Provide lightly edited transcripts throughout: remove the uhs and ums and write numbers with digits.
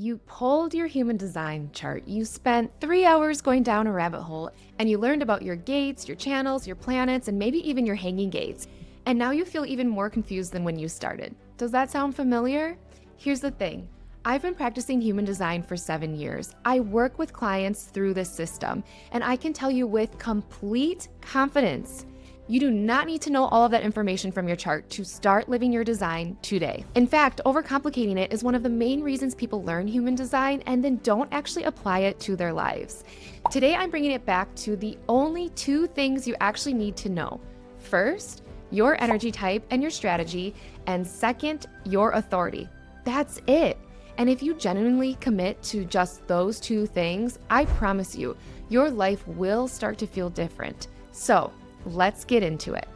You pulled your human design chart. You spent 3 hours going down a rabbit hole, and you learned about your gates, your channels, your planets, and maybe even your hanging gates. And now you feel even more confused than when you started. Does that sound familiar? Here's the thing. I've been practicing human design for 7 years. I work with clients through this system, and I can tell you with complete confidence, you do not need to know all of that information from your chart to start living your design today. In fact, overcomplicating it is one of the main reasons people learn human design and then don't actually apply it to their lives. Today, I'm bringing it back to the only 2 things you actually need to know. First, your energy type and your strategy, and second, your authority. That's it. And if you genuinely commit to just those 2 things, I promise you, your life will start to feel different. So, let's get into it.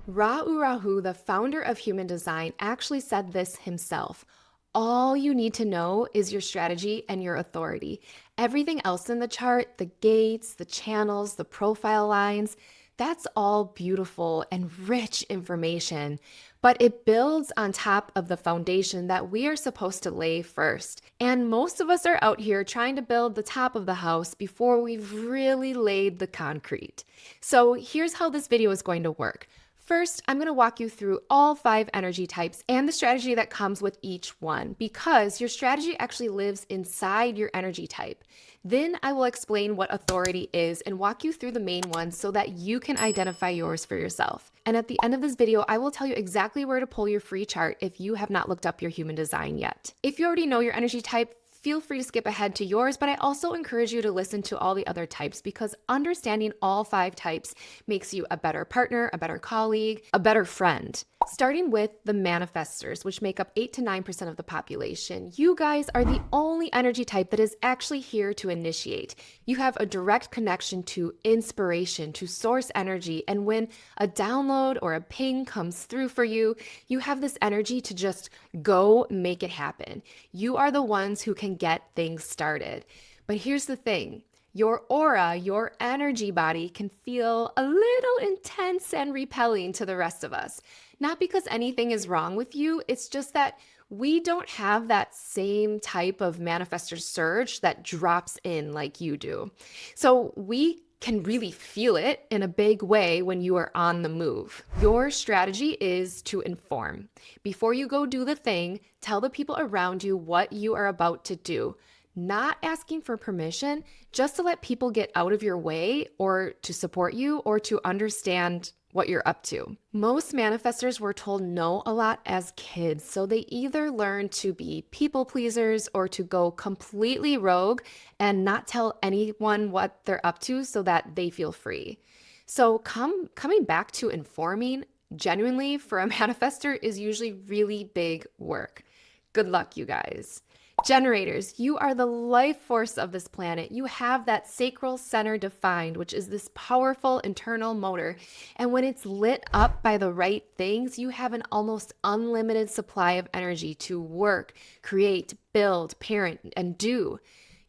Ra Urahu, the founder of human design, actually said this himself. All you need to know is your strategy and your authority. Everything else in the chart, the gates, the channels, the profile lines, that's all beautiful and rich information, but it builds on top of the foundation that we are supposed to lay first. And most of us are out here trying to build the top of the house before we've really laid the concrete. So here's how this video is going to work. First, I'm going to walk you through all 5 energy types and the strategy that comes with each one, because your strategy actually lives inside your energy type. Then I will explain what authority is and walk you through the main ones so that you can identify yours for yourself. And at the end of this video, I will tell you exactly where to pull your free chart if you have not looked up your human design yet. If you already know your energy type, feel free to skip ahead to yours, but I also encourage you to listen to all the other types, because understanding all 5 types makes you a better partner, a better colleague, a better friend. Starting with the Manifestors, which make up 8 to 9% of the population. You guys are the only energy type that is actually here to initiate. You have a direct connection to inspiration, to source energy, and when a download or a ping comes through for you, you have this energy to just go make it happen. You are the ones who can get things started. But here's the thing. Your aura, your energy body can feel a little intense and repelling to the rest of us. Not because anything is wrong with you, it's just that we don't have that same type of manifestor surge that drops in like you do. So we can really feel it in a big way when you are on the move. Your strategy is to inform. Before you go do the thing, tell the people around you what you are about to do. Not asking for permission, just to let people get out of your way or to support you or to understand what you're up to. Most manifestors were told no a lot as kids, so they either learn to be people pleasers or to go completely rogue and not tell anyone what they're up to so that they feel free. So coming back to informing genuinely for a manifestor is usually really big work. Good luck, you guys. Generators, you are the life force of this planet. You have that sacral center defined, which is this powerful internal motor. And when it's lit up by the right things, you have an almost unlimited supply of energy to work, create, build, parent, and do.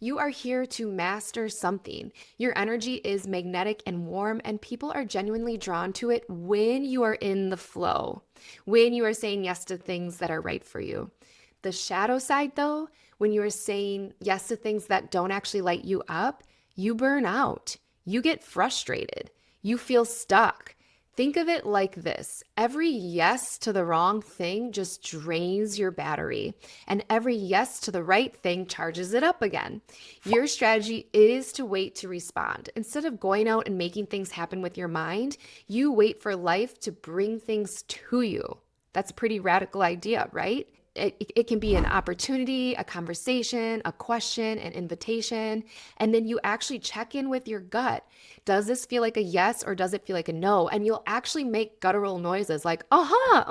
You are here to master something. Your energy is magnetic and warm, and people are genuinely drawn to it when you are in the flow, when you are saying yes to things that are right for you. The shadow side, though, when you are saying yes to things that don't actually light you up, you burn out. You get frustrated. You feel stuck. Think of it like this. Every yes to the wrong thing just drains your battery, and every yes to the right thing charges it up again. Your strategy is to wait to respond. Instead of going out and making things happen with your mind, you wait for life to bring things to you. That's a pretty radical idea, right? It can be an opportunity, a conversation, a question, an invitation, and then you actually check in with your gut. Does this feel like a yes or does it feel like a no? And you'll actually make guttural noises like, yeah,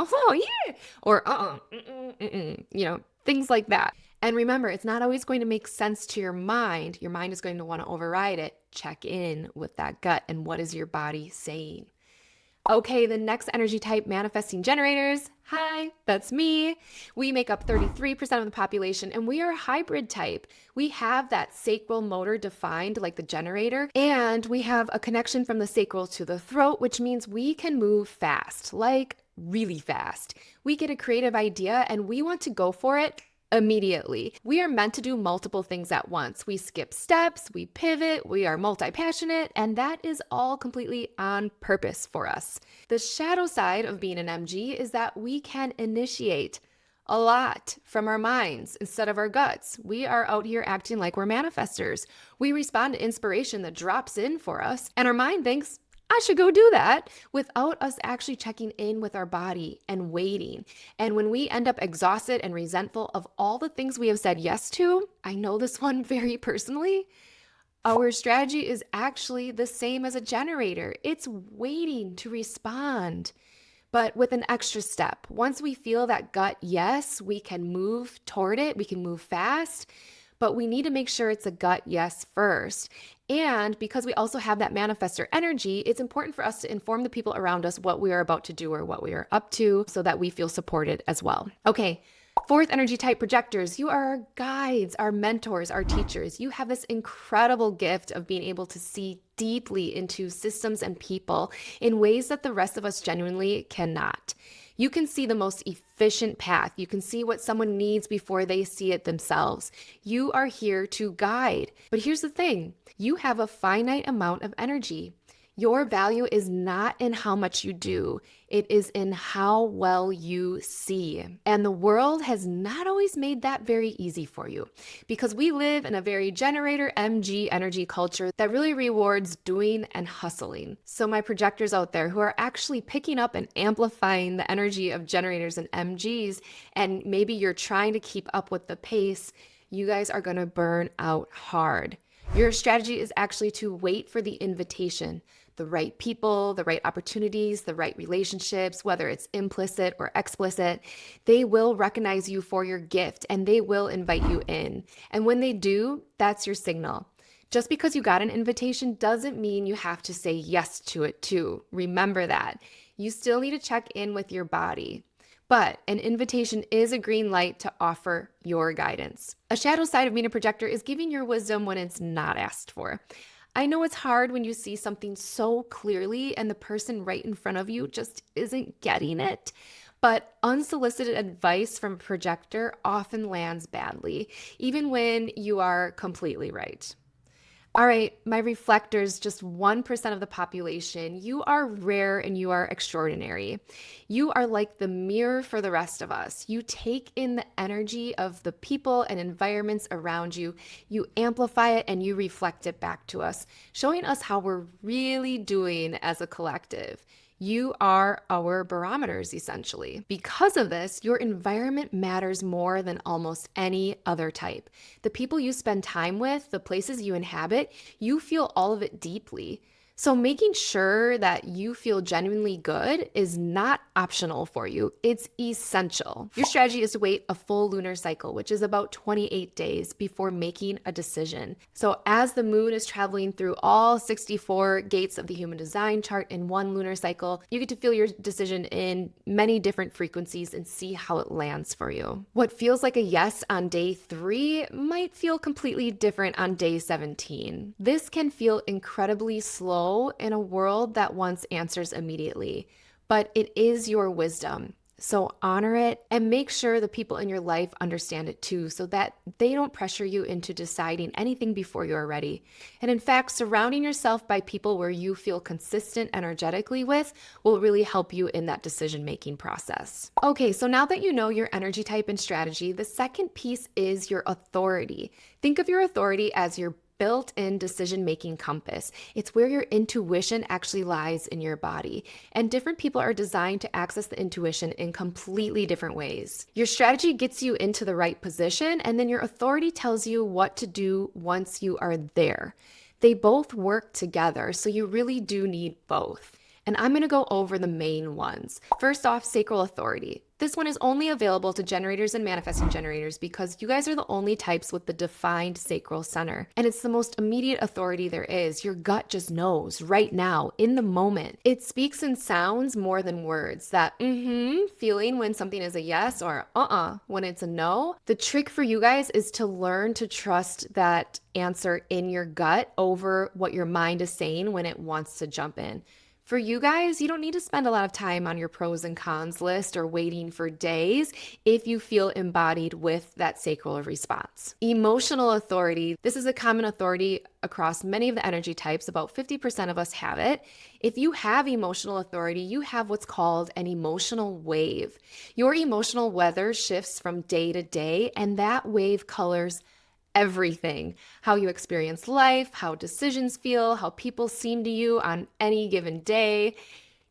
or things like that. And remember, it's not always going to make sense to your mind. Your mind is going to want to override it. Check in with that gut and what is your body saying? Okay, the next energy type, manifesting generators. Hi, that's me. We make up 33% of the population, and we are a hybrid type. We have that sacral motor defined like the generator, and we have a connection from the sacral to the throat, which means we can move fast, like really fast. We get a creative idea and we want to go for it immediately. We are meant to do multiple things at once. We skip steps, we pivot, we are multi-passionate, and that is all completely on purpose for us. The shadow side of being an MG is that we can initiate a lot from our minds instead of our guts. We are out here acting like we're manifestors. We respond to inspiration that drops in for us, and our mind thinks, I should go do that, without us actually checking in with our body and waiting. And when we end up exhausted and resentful of all the things we have said yes to, I know this one very personally, our strategy is actually the same as a generator. It's waiting to respond, but with an extra step. Once we feel that gut yes, we can move toward it, we can move fast, but we need to make sure it's a gut yes first. And because we also have that manifestor energy, it's important for us to inform the people around us what we are about to do or what we are up to so that we feel supported as well. Okay. Fourth energy type, projectors. You are our guides, our mentors, our teachers. You have this incredible gift of being able to see deeply into systems and people in ways that the rest of us genuinely cannot. You can see the most efficient path. You can see what someone needs before they see it themselves. You are here to guide. But here's the thing, you have a finite amount of energy. Your value is not in how much you do. It is in how well you see. And the world has not always made that very easy for you because we live in a very generator MG energy culture that really rewards doing and hustling. So my projectors out there who are actually picking up and amplifying the energy of generators and MGs, and maybe you're trying to keep up with the pace, you guys are going to burn out hard. Your strategy is actually to wait for the invitation, the right people, the right opportunities, the right relationships, whether it's implicit or explicit. They will recognize you for your gift and they will invite you in. And when they do, that's your signal. Just because you got an invitation doesn't mean you have to say yes to it too. Remember that. You still need to check in with your body. But an invitation is a green light to offer your guidance. A shadow side of being a projector is giving your wisdom when it's not asked for. I know it's hard when you see something so clearly and the person right in front of you just isn't getting it. But unsolicited advice from a projector often lands badly, even when you are completely right. All right, my reflectors, just 1% of the population. You are rare and you are extraordinary. You are like the mirror for the rest of us. You take in the energy of the people and environments around you. You amplify it and you reflect it back to us, showing us how we're really doing as a collective. You are our barometers, essentially. Because of this, your environment matters more than almost any other type. The people you spend time with, the places you inhabit, you feel all of it deeply. So making sure that you feel genuinely good is not optional for you. It's essential. Your strategy is to wait a full lunar cycle, which is about 28 days before making a decision. So as the moon is traveling through all 64 gates of the human design chart in one lunar cycle, you get to feel your decision in many different frequencies and see how it lands for you. What feels like a yes on day 3 might feel completely different on day 17. This can feel incredibly slow in a world that wants answers immediately, but it is your wisdom. So honor it and make sure the people in your life understand it too, so that they don't pressure you into deciding anything before you're ready. And in fact, surrounding yourself by people where you feel consistent energetically with will really help you in that decision-making process. Okay, so now that you know your energy type and strategy, the second piece is your authority. Think of your authority as your built-in decision-making compass. It's where your intuition actually lies in your body. And different people are designed to access the intuition in completely different ways. Your strategy gets you into the right position, and then your authority tells you what to do once you are there. They both work together, so you really do need both. And I'm going to go over the main ones. First off, Sacral Authority. This one is only available to generators and manifesting generators because you guys are the only types with the defined sacral center. And it's the most immediate authority there is. Your gut just knows right now, in the moment. It speaks in sounds more than words. That feeling when something is a yes or when it's a no. The trick for you guys is to learn to trust that answer in your gut over what your mind is saying when it wants to jump in. For you guys, you don't need to spend a lot of time on your pros and cons list or waiting for days if you feel embodied with that sacral response. Emotional authority. This is a common authority across many of the energy types. About 50% of us have it. If you have emotional authority, you have what's called an emotional wave. Your emotional weather shifts from day to day, and that wave colors everything: how you experience life, how decisions feel, how people seem to you on any given day.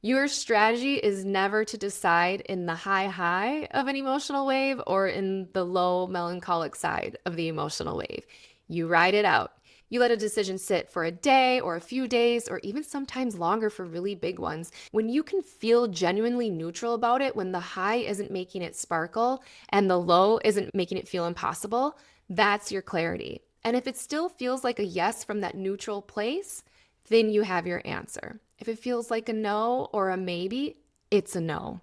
Your strategy is never to decide in the high of an emotional wave or in the low melancholic side of the emotional wave. You ride it out. You let a decision sit for a day or a few days or even sometimes longer for really big ones. When you can feel genuinely neutral about it, when the high isn't making it sparkle and the low isn't making it feel impossible, that's your clarity. And if it still feels like a yes from that neutral place, then you have your answer. If it feels like a no or a maybe, it's a no.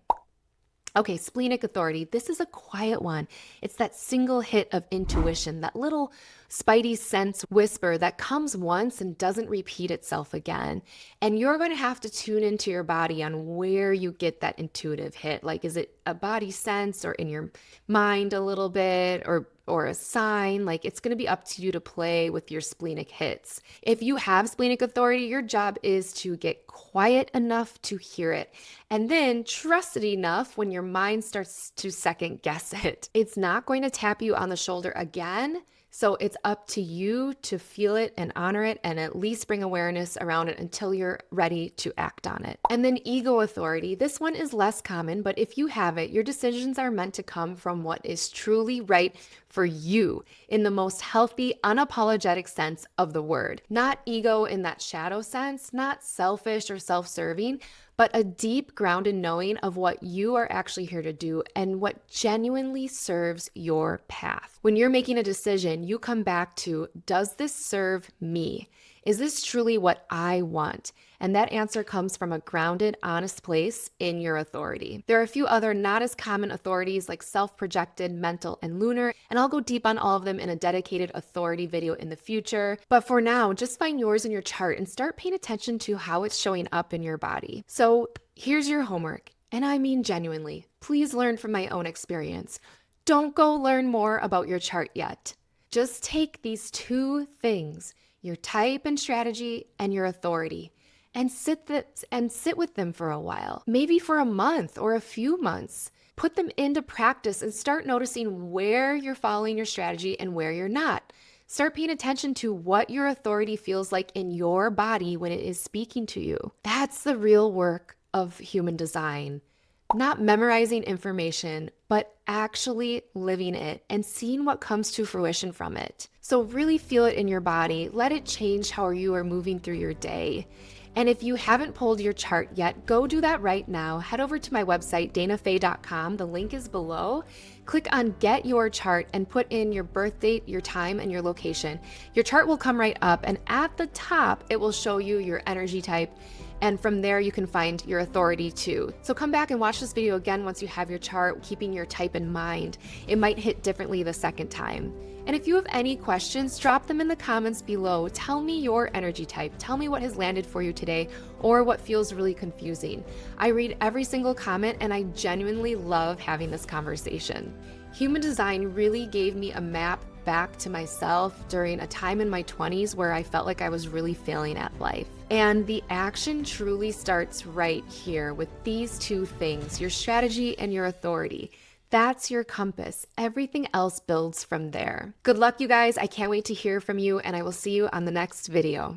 Okay, splenic authority. This is a quiet one. It's that single hit of intuition, that little spidey sense whisper that comes once and doesn't repeat itself again. And you're going to have to tune into your body on where you get that intuitive hit. Like, is it a body sense or in your mind a little bit or a sign? Like, it's going to be up to you to play with your splenic hits. If you have splenic authority, your job is to get quiet enough to hear it and then trust it enough when your mind starts to second guess it. It's not going to tap you on the shoulder again. So it's up to you to feel it and honor it and at least bring awareness around it until you're ready to act on it. And then ego authority. This one is less common, but if you have it, your decisions are meant to come from what is truly right for you in the most healthy, unapologetic sense of the word. Not ego in that shadow sense, not selfish or self-serving, but a deep grounded knowing of what you are actually here to do and what genuinely serves your path. When you're making a decision, you come back to, does this serve me? Is this truly what I want? And that answer comes from a grounded, honest place in your authority. There are a few other not as common authorities like self-projected, mental, and lunar, and I'll go deep on all of them in a dedicated authority video in the future. But for now, just find yours in your chart and start paying attention to how it's showing up in your body. So here's your homework, and I mean genuinely. Please learn from my own experience. Don't go learn more about your chart yet. Just take these two things, your type and strategy and your authority, and sit with them for a while, maybe for a month or a few months. Put them into practice and start noticing where you're following your strategy and where you're not. Start paying attention to what your authority feels like in your body when it is speaking to you. That's the real work of human design. Not memorizing information, but actually living it and seeing what comes to fruition from it. So really feel it in your body. Let it change how you are moving through your day. And if you haven't pulled your chart yet, go do that right now. Head over to my website, danafay.com. The link is below. Click on Get Your Chart and put in your birth date, your time, and your location. Your chart will come right up, and at the top, it will show you your energy type. And from there, you can find your authority too. So come back and watch this video again once you have your chart, keeping your type in mind. It might hit differently the second time. And if you have any questions, drop them in the comments below. Tell me your energy type. Tell me what has landed for you today or what feels really confusing. I read every single comment and I genuinely love having this conversation. Human design really gave me a map back to myself during a time in my 20s where I felt like I was really failing at life. And the action truly starts right here with these two things, your strategy and your authority. That's your compass. Everything else builds from there. Good luck, you guys. I can't wait to hear from you, and I will see you on the next video.